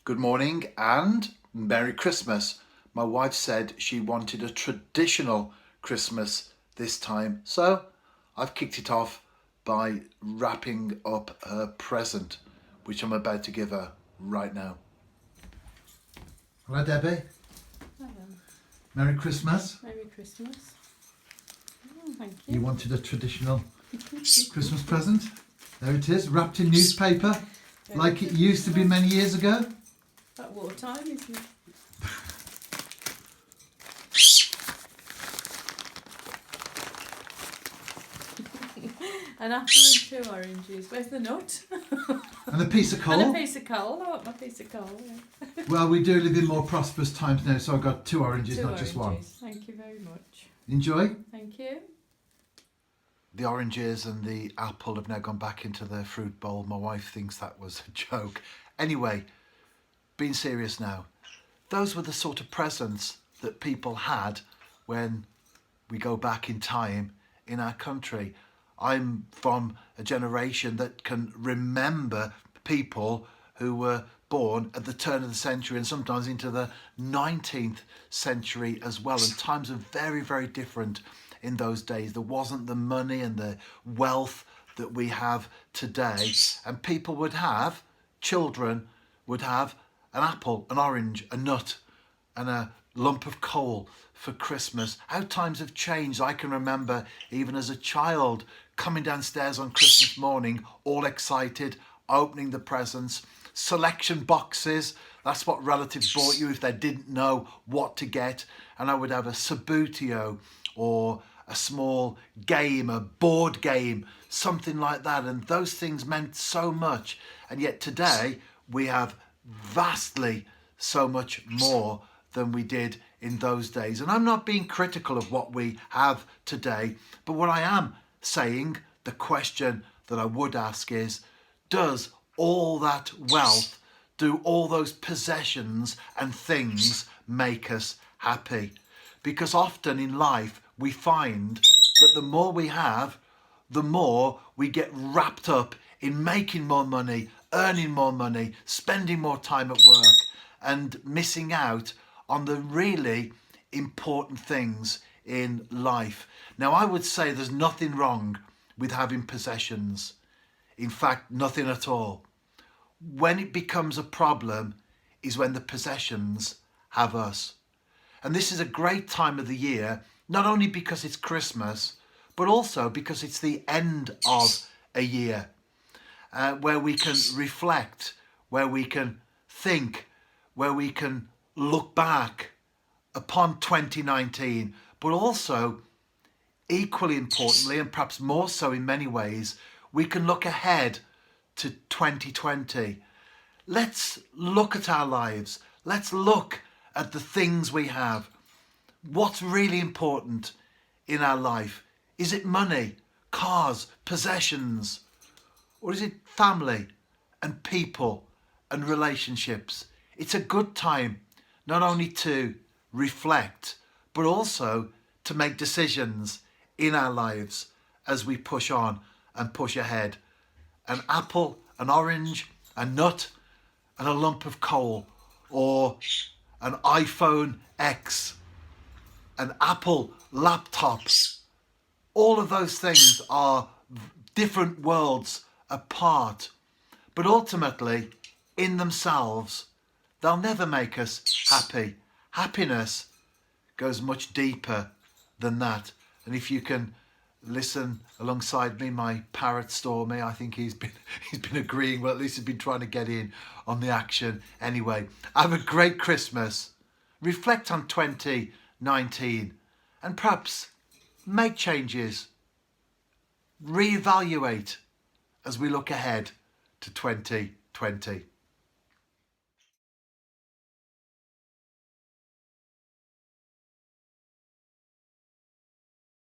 Good morning and Merry Christmas. My wife said she wanted a traditional Christmas this time, so I've kicked it off by wrapping up her present, which I'm about to give her right now. Hello, Debbie. Hello. Merry Christmas. Merry Christmas. Oh, thank you. You wanted a traditional Christmas present? There it is, wrapped in newspaper, like it used to be many years ago. At wartime, isn't it? An apple and 2 oranges. Where's the nut? And a piece of coal. And a piece of coal. I want my piece of coal. Yeah. Well, we do live in more prosperous times now, so I got 2 oranges, Two not just one. oranges. Thank you very much. Enjoy. Thank you. The oranges and the apple have now gone back into the fruit bowl. My wife thinks that was a joke. Anyway, being serious now, those were the sort of presents that people had when we go back in time in our country. I'm from a generation that can remember people who were born at the turn of the century and sometimes into the 19th century as well. And times are very, very different in those days. There wasn't the money and the wealth that we have today. And people would have, children would have an apple, an orange, a nut, and a lump of coal for Christmas. How times have changed. I can remember even as a child coming downstairs on Christmas morning, all excited, opening the presents, selection boxes. That's what relatives bought you if they didn't know what to get. And I would have a Subbuteo or a small game, a board game, something like that. And those things meant so much. And yet today we have vastly so much more than we did in those days. And I'm not being critical of what we have today, but what I am saying, the question that I would ask is, does all that wealth, do all those possessions and things make us happy? Because often in life we find that the more we have, the more we get wrapped up in making more money, earning more money, spending more time at work, and missing out on the really important things in life. Now, I would say there's nothing wrong with having possessions. In fact, nothing at all. When it becomes a problem is when the possessions have us. And this is a great time of the year, not only because it's Christmas, but also because it's the end of a year. Where we can reflect, where we can think, where we can look back upon 2019, but also, equally importantly, and perhaps more so in many ways, we can look ahead to 2020. Let's look at our lives. Let's look at the things we have. What's really important in our life? Is it money, cars, possessions? Or is it family and people and relationships? It's a good time not only to reflect, but also to make decisions in our lives as we push on and push ahead. An apple, an orange, a nut, and a lump of coal, or an iPhone X, an Apple laptop. All of those things are different worlds apart, but ultimately in themselves they'll never make us happy. Happiness goes much deeper than that. And if you can listen alongside me, my parrot Stormy, I think he's been agreeing, well, at least he's been trying to get in on the action anyway. Have a great Christmas, reflect on 2019, and perhaps make changes, reevaluate as we look ahead to 2020.